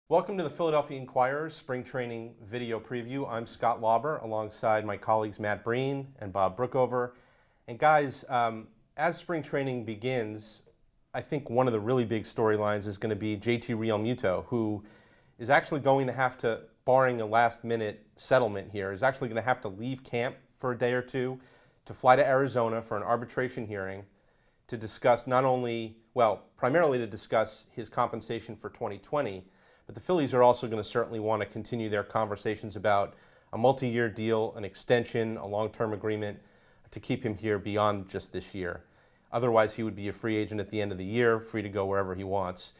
Welcome to the Philadelphia Inquirer's Spring Training Video Preview. I'm Scott Lauber alongside my colleagues Matt Breen and Bob Brookover. And guys, as spring training begins, I think one of the really big storylines is going to be JT Realmuto, who is actually going to have to, barring a last-minute settlement here, is actually going to have to leave camp for a day or two to fly to Arizona for an arbitration hearing to discuss not only, well, primarily to discuss his compensation for 2020, but the Phillies are also going to certainly want to continue their conversations about a multi-year deal, an extension, a long-term agreement to keep him here beyond just this year. Otherwise, he would be a free agent at the end of the year, free to go wherever he wants.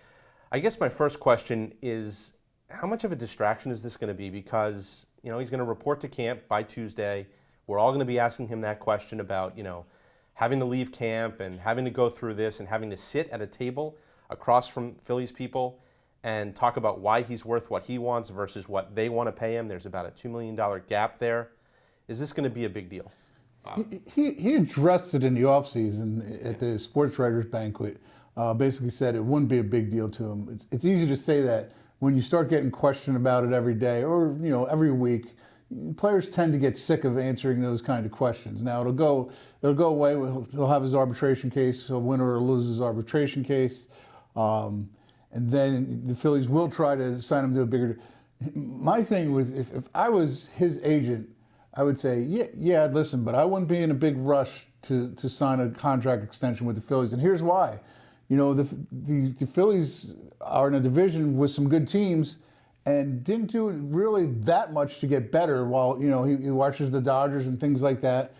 I guess my first question is, how much of a distraction is this going to be? Because, you know, he's going to report to camp by Tuesday. We're all going to be asking him that question about, you know, having to leave camp and having to go through this and having to sit at a table across from Phillies people and talk about why he's worth what he wants versus what they want to pay him. There's about a $2 million gap there. Is this going to be a big deal? He addressed it in the offseason at the sports writers banquet. Basically said it wouldn't be a big deal to him. It's easy to say that when you start getting questioned about it every day or, you know, every week. Players tend to get sick of answering those kind of questions. Now it'll go away. He'll have his arbitration case. He'll win or lose his arbitration case. And then the Phillies will try to sign him to a bigger. My thing was, if I was his agent, I would say, yeah, listen, but I wouldn't be in a big rush to sign a contract extension with the Phillies. And here's why. You know, the Phillies are in a division with some good teams and didn't do really that much to get better while, you know, he watches the Dodgers and things like that.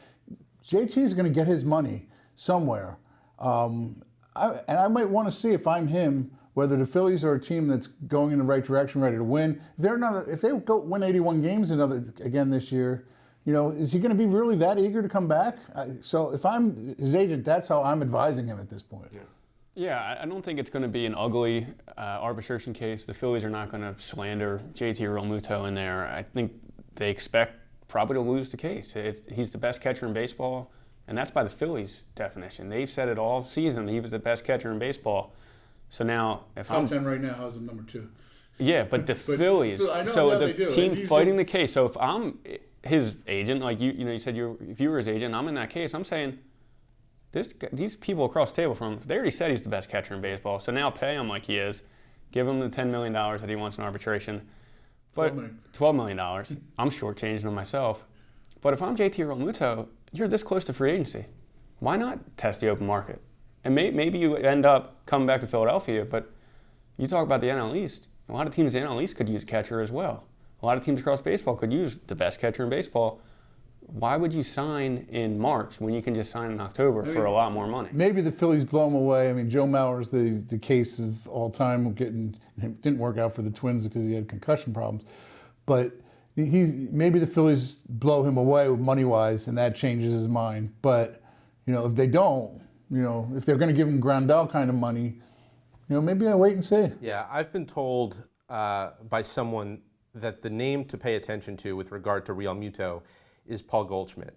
JT is going to get his money somewhere. And I might want to see, if I'm him, whether the Phillies are a team that's going in the right direction, ready to win. If they go win 81 games again this year, you know, is he going to be really that eager to come back? So if I'm his agent, that's how I'm advising him at this point. Yeah, I don't think it's going to be an ugly arbitration case. The Phillies are not going to slander JT Realmuto in there. I think they expect probably to lose the case. He's the best catcher in baseball, and that's by the Phillies' definition. They've said it all season. He was the best catcher in baseball. So now, if Top 10 right now has him number 2. Yeah, but the Phillies. So the team fighting the case. So if I'm his agent, like you said, if you were his agent, I'm in that case. I'm saying these people across the table from him, they already said he's the best catcher in baseball. So now pay him like he is, give him the $10 million that he wants in arbitration. But $12 million. I'm shortchanging him myself. But if I'm JT Realmuto, you're this close to free agency. Why not test the open market? And maybe you end up coming back to Philadelphia, but you talk about the NL East. A lot of teams in the NL East could use a catcher as well. A lot of teams across baseball could use the best catcher in baseball. Why would you sign in March when you can just sign in October for a lot more money? Maybe the Phillies blow him away. I mean, Joe Mauer's the case of all time. It didn't work out for the Twins because he had concussion problems. But maybe the Phillies blow him away money-wise, and that changes his mind. But, you know, if they don't, you know, if they're going to give him Grandal kind of money, you know, maybe I wait and see. Yeah, I've been told by someone that the name to pay attention to with regard to Realmuto is Paul Goldschmidt.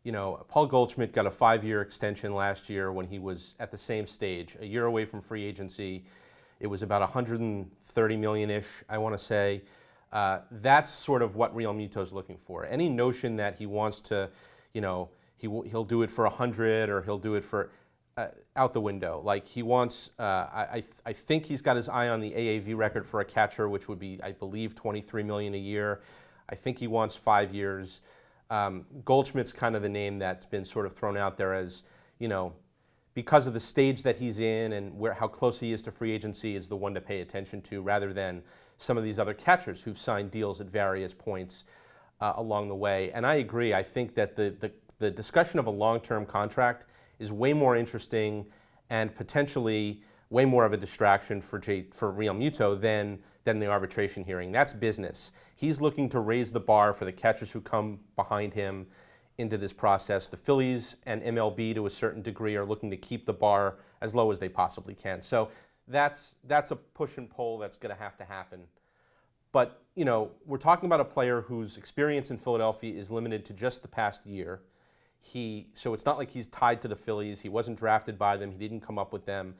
You know, Paul Goldschmidt got a 5-year extension last year when he was at the same stage, a year away from free agency. It was about 130 million-ish, I want to say. That's sort of what Realmuto's looking for. Any notion that he wants to, you know, he'll do it for 100 or he'll do it for out the window. Like he wants, I think he's got his eye on the AAV record for a catcher, which would be, I believe, $23 million a year. I think he wants 5 years. Goldschmidt's kind of the name that's been sort of thrown out there as, you know, because of the stage that he's in and how close he is to free agency, is the one to pay attention to, rather than some of these other catchers who've signed deals at various points along the way. And I agree. I think that the discussion of a long-term contract is way more interesting and potentially way more of a distraction for Realmuto than the arbitration hearing. That's business. He's looking to raise the bar for the catchers who come behind him into this process. The Phillies and MLB, to a certain degree, are looking to keep the bar as low as they possibly can. So that's a push and pull that's going to happen. But, you know, we're talking about a player whose experience in Philadelphia is limited to just the past year. So it's not like he's tied to the Phillies. He wasn't drafted by them. He didn't come up with them.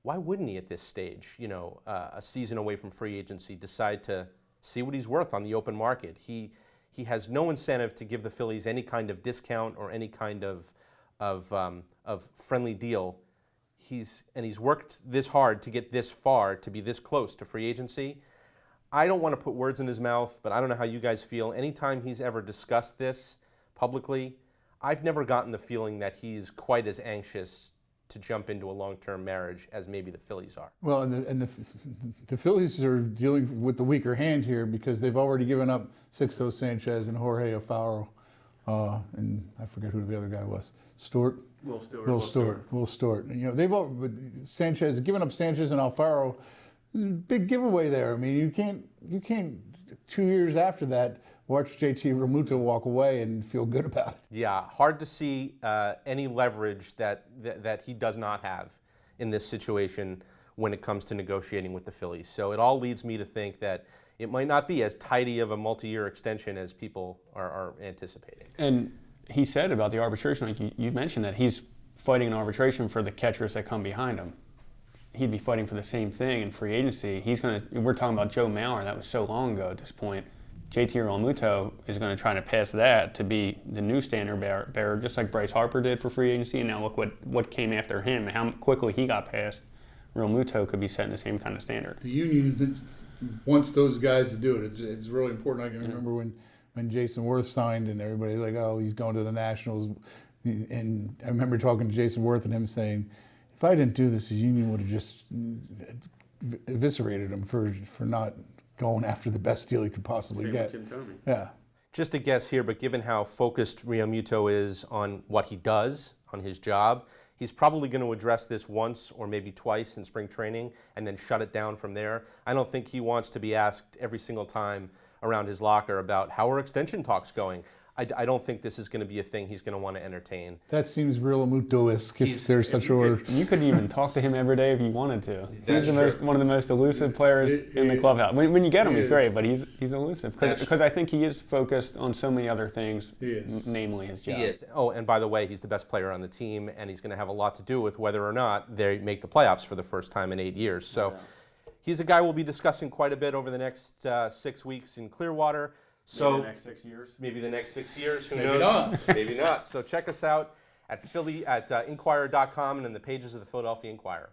Why wouldn't he at this stage, you know, a season away from free agency, decide to see what he's worth on the open market? He has no incentive to give the Phillies any kind of discount or any kind of friendly deal. He's worked this hard to get this far, to be this close to free agency. I don't want to put words in his mouth, but I don't know how you guys feel. Anytime he's ever discussed this publicly, I've never gotten the feeling that he's quite as anxious to jump into a long-term marriage as maybe the Phillies are. Well, and the Phillies are dealing with the weaker hand here because they've already given up Sixto Sanchez and Jorge Alfaro, and I forget who the other guy was. Stewart. Will Stewart. Will Stewart. You know, Sanchez, giving up Sanchez and Alfaro, big giveaway there. I mean, you can't 2 years after that watch JT Realmuto walk away and feel good about it. Yeah, hard to see any leverage that he does not have in this situation when it comes to negotiating with the Phillies. So it all leads me to think that it might not be as tidy of a multi-year extension as people are anticipating. And he said about the arbitration, like you mentioned, that he's fighting an arbitration for the catchers that come behind him. He'd be fighting for the same thing in free agency. We're talking about Joe Mauer, that was so long ago at this point. JT Realmuto is going to try to pass that to be the new standard bearer, just like Bryce Harper did for free agency. And now look what came after him, how quickly he got passed. Realmuto could be setting the same kind of standard. The union wants those guys to do it. It's really important. I can remember when Jason Worth signed and everybody's like, oh, he's going to the Nationals. And I remember talking to Jason Worth and him saying, if I didn't do this, the union would have just eviscerated him for not going after the best deal he could possibly get. Same with Tim Tomey. Yeah. Just a guess here, but given how focused Realmuto is on what he does, on his job, he's probably going to address this once or maybe twice in spring training and then shut it down from there. I don't think he wants to be asked every single time around his locker about how are extension talks going. I don't think this is going to be a thing he's going to want to entertain. That seems Realmuto-esque if there's such a word. You could even talk to him every day if you wanted to. He's one of the most elusive players in the clubhouse. When you get him, he's great, but he's elusive because I think he is focused on so many other things, namely his job. He is. Oh, and by the way, he's the best player on the team, and he's going to have a lot to do with whether or not they make the playoffs for the first time in 8 years. So he's a guy we'll be discussing quite a bit over the next 6 weeks in Clearwater. So maybe the next 6 years. Maybe the next 6 years. Who Maybe knows? not. Maybe not. So check us out at Inquirer.com and in the pages of the Philadelphia Inquirer.